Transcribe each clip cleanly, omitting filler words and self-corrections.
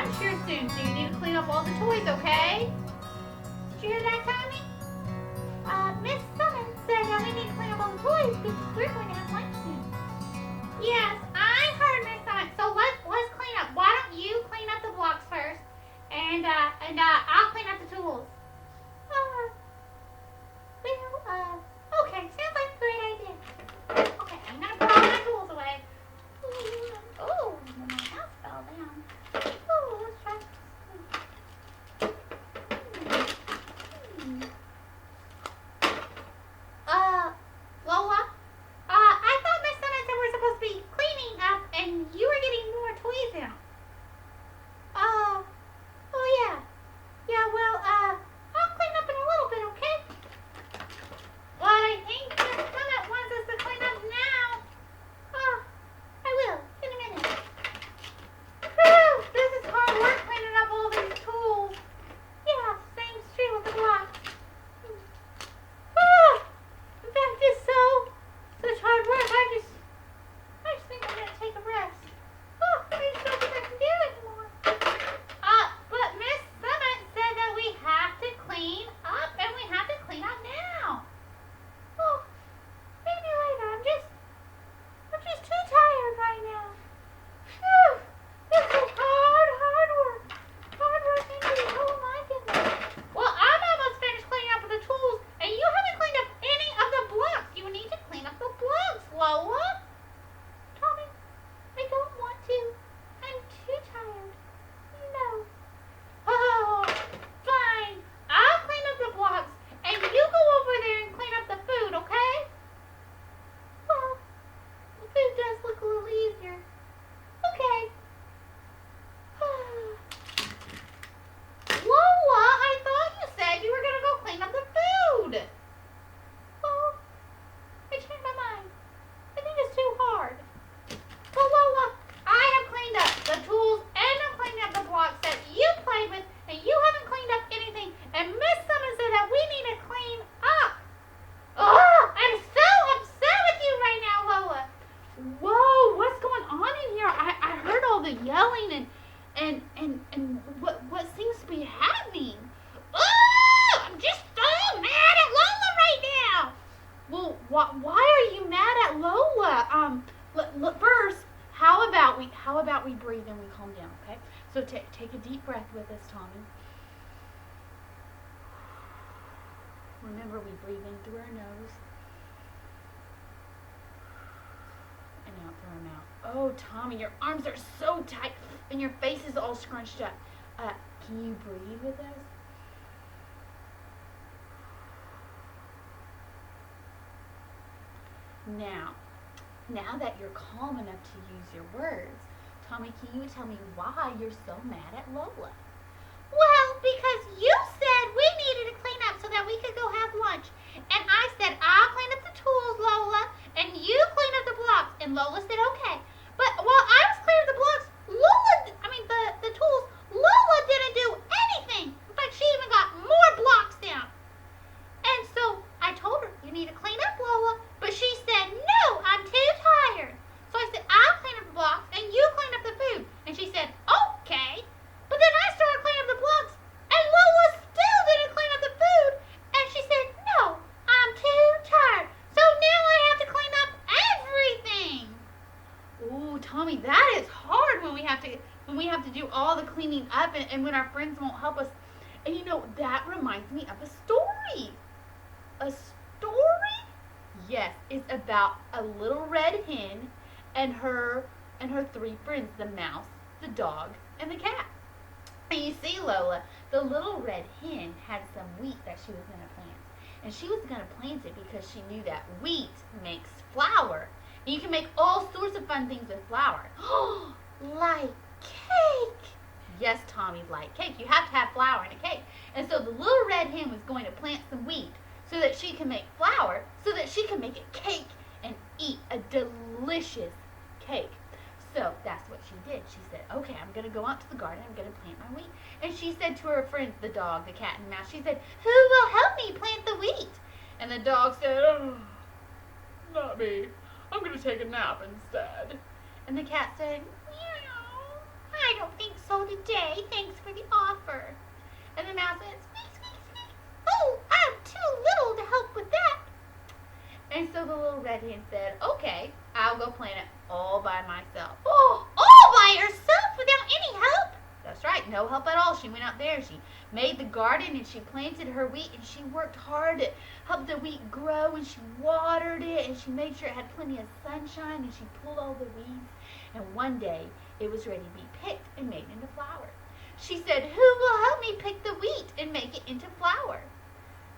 lunch here soon, so you need to clean up all the toys, okay? Did you hear that, Tommy? Miss Summons said that we need to clean up all the toys because we're going to have lunch soon. Yes, I heard Miss Summons. So let's clean up. Why don't you clean up the blocks first, and I'll clean up the tools. Okay, sounds like a great idea. Okay, I'm gonna put all my tools away. Oh, my house fell down. Oh, let's try this. Lola? I thought Miss Summons said we're supposed to be cleaning up and you were getting more toys out. Oh yeah. Yeah, well, I'll clean up in a little bit, okay? Well, I think Miss Summons wants us to clean up now. I will, in a minute. Whew, this is hard work cleaning up all these tools. Yeah, same's true with the blocks. In fact, it's such hard work. I just think I'm gonna take a rest. I just don't think I can do it anymore. But Miss Summit said that we have to clean up and we have to clean up now. Maybe later. I'm just too tired right now. Phew, this is hard work. Hard work indeed. Oh my goodness. Well, I'm almost finished cleaning up the tools, and you haven't cleaned up any of the blocks. You need to clean up the blocks, Lola. Tommy, I don't want to. I'm too tired. No. Oh, fine. I'll clean up the blocks, and you go over there and clean up the food, okay? Well, the food does look a little easier. Okay. Lola, I thought you said you were going to go clean up the food. Well, I changed my mind. I think it's too hard. Well, Lola, I have cleaned up the tools and I'm cleaning up the blocks that you played with, and you haven't cleaned up anything. And Miss Summons said that we need to clean up. I'm so upset with you right now, Lola. Whoa, what's going on in here? I heard all the yelling and what seems to be happening. I'm just so mad at Lola right now. Well, why are you mad at Lola? First, how about we breathe and we calm down, okay? So take a deep breath with us, Tommy. Remember, we breathe in through our nose and out through our mouth. Oh, Tommy, your arms are so tight and your face is all scrunched up. Can you breathe with us? Now that you're calm enough to use your words, Tommy, can you tell me why you're so mad at Lola? Well, because you said we needed to clean up so that we could go have lunch. And I said, I'll clean up the tools, Lola, and you clean up the blocks. And Lola said, okay. But while I was cleaning the blocks, the tools, Lola didn't do anything. In fact, she even got more blocks down. And so I told her, you need to clean up, Lola. But she said, no, I'm too tired. So I said, I'll clean up the blocks and you clean up the food. And she said, okay. But then I started cleaning up the blocks and Lola still didn't clean up the food. And she said, no, I'm too tired. So now I have to clean up everything. Ooh, Tommy, that is hard when we have to do all the cleaning up and when our friends won't help us. And that reminds me of a story. A story? Yes, it's about a little red hen and her 3 friends, the mouse, the dog, and the cat. And you see, Lola, the little red hen had some wheat that she was going to plant. And she was going to plant it because she knew that wheat makes flour. And you can make all sorts of fun things with flour. Like cake. Yes, Tommy, like cake. You have to have flour in a cake. And so the little red hen was going to plant some wheat so that she can make flour, so that she can make a cake and eat a delicious cake. So that's what she did. She said, okay, I'm going to go out to the garden. I'm going to plant my wheat. And she said to her friends, the dog, the cat, and the mouse, she said, who will help me plant the wheat? And the dog said, oh, not me. I'm going to take a nap instead. And the cat said, meow, I don't think so today. She went out there. She made the garden and she planted her wheat and she worked hard to help the wheat grow and she watered it and she made sure it had plenty of sunshine and she pulled all the weeds. And one day it was ready to be picked and made into flour. She said, "Who will help me pick the wheat and make it into flour?"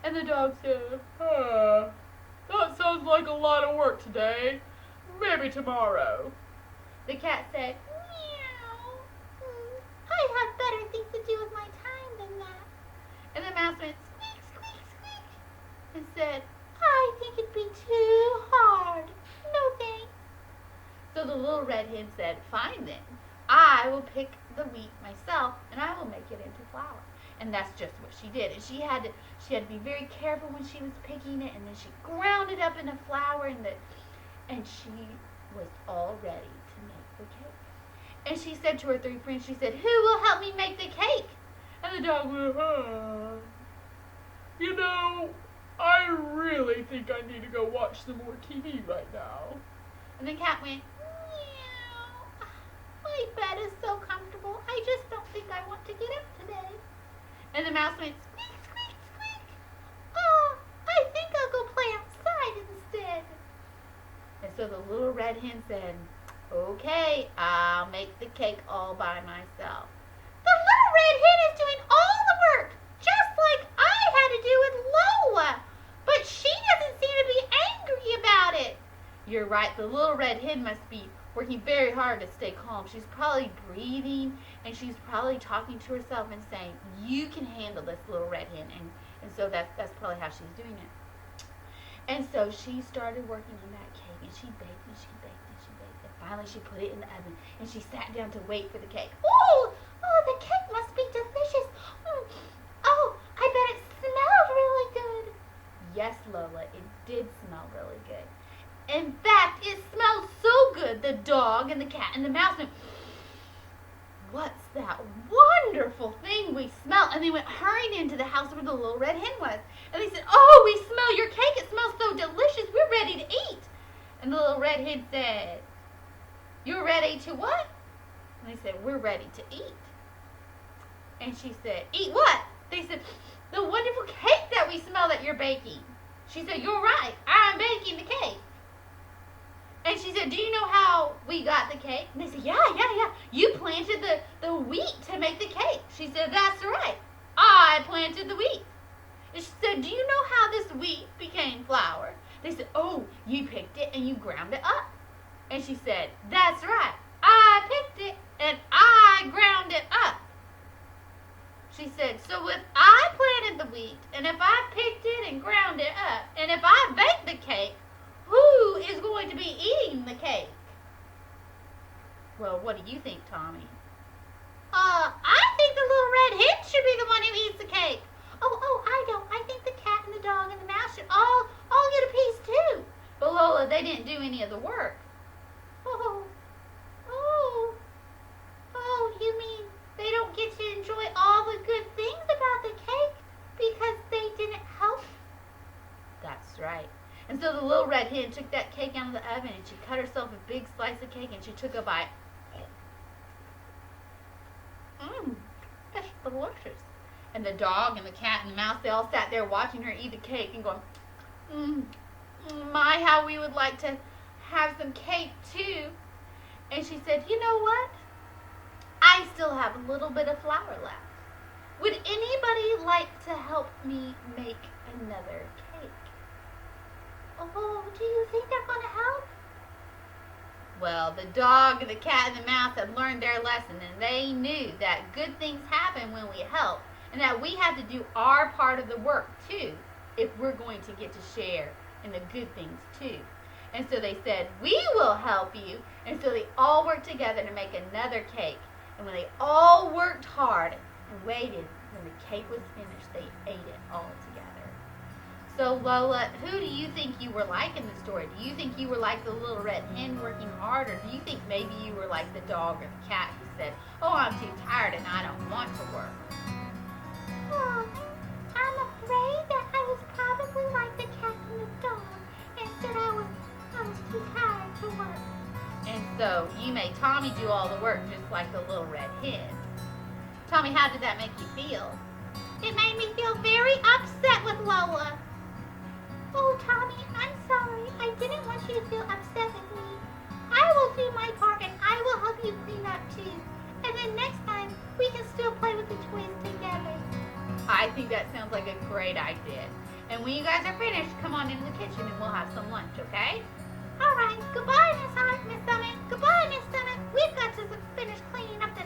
And the dog said, "That sounds like a lot of work today. Maybe tomorrow." The cat said, "Meow. I have better things to do with my time than that." And the mouse went squeak, squeak, squeak and said, "I think it'd be too hard. No thanks." So the little red hen said, "Fine then. I will pick the wheat myself and I will make it into flour." And that's just what she did. And she had to be very careful when she was picking it, and then she ground it up into flour and she was all ready to make the cake. And she said to her three friends, she said, "Who will help me make the cake?" And the dog went, "You know, I really think I need to go watch some more TV right now." And the cat went, "Meow. My bed is so comfortable. I just don't think I want to get up today." And the mouse went, squeak, squeak, squeak. "Oh, I think I'll go play outside instead." And so the little red hen said, "Okay, I'll make the cake all by myself." The little red hen is doing all the work, just like I had to do with Lola. But she doesn't seem to be angry about it. You're right, the little red hen must be working very hard to stay calm. She's probably breathing and she's probably talking to herself and saying, "You can handle this, little red hen." And so that's probably how she's doing it. And so she started working on that cake and she baked and she baked and she baked. And finally she put it in the oven and she sat down to wait for the cake. Oh, the cake must be delicious. Oh, I bet it smelled really good. Yes, Lola, it did smell really good. In fact, it smelled so good, the dog and the cat and the mouse went, "What's that wonderful thing we smell?" And they went hurrying into the house where the little red hen was. And they said, "Oh, we smell your cake. It smells so delicious. We're ready to eat." And the little red hen said, "You're ready to what?" And they said, "We're ready to eat." And she said, "Eat what?" They said, "The wonderful cake that we smell that you're baking." She said, "You're right. I'm baking the cake." And she said, "Do you know how we got the cake?" And they said, Yeah. You planted the wheat to make the cake." She said, "That's right. I planted the wheat." And she said, "Do you know how this wheat became flour?" They said, "Oh, you picked it and you ground it up." And she said, "That's right. I picked it and I ground it up." She said, "So if I planted the wheat and if I picked it and ground it up and if I baked the cake, who is going to be eating the cake?" Well, what do you think, Tommy? I think the little red hen should be the one who eats the cake. Oh, I don't. I think the cat and the dog and the mouse should all get a piece too. But Lola, they didn't do any of the work. Oh, you mean they don't get to enjoy all the good things about the cake because they didn't help? That's right. And so the little red hen took that cake out of the oven and she cut herself a big slice of cake and she took a bite. That's delicious. And the dog and the cat and the mouse, they all sat there watching her eat the cake and going, my, how we would like to have some cake too. And she said, "You know what? I still have a little bit of flour left. Would anybody like to help me make another cake?" Oh, do you think they're going to help? Well, the dog, the cat, and the mouse had learned their lesson, and they knew that good things happen when we help, and that we have to do our part of the work, too, if we're going to get to share in the good things, too. And so they said, "We will help you." And so they all worked together to make another cake. And when they all worked hard and waited, when the cake was finished, they ate it all together. So Lola, who do you think you were like in the story? Do you think you were like the little red hen working hard, or do you think maybe you were like the dog or the cat who said, "Oh, I'm too tired and I don't want to work"? Oh, I'm afraid that I was probably like the cat and the dog and said I was too tired to work. And so you made Tommy do all the work just like the little red hen. Tommy, how did that make you feel? It made me feel very upset with Lola. Oh, Tommy, I'm sorry. I didn't want you to feel upset with me. I will do my part and I will help you clean up too. And then next time, we can still play with the toys together. I think that sounds like a great idea. And when you guys are finished, come on into the kitchen and we'll have some lunch, okay? All right. Goodbye, Miss Summit. Goodbye, Miss Summit. We've got to finish cleaning up the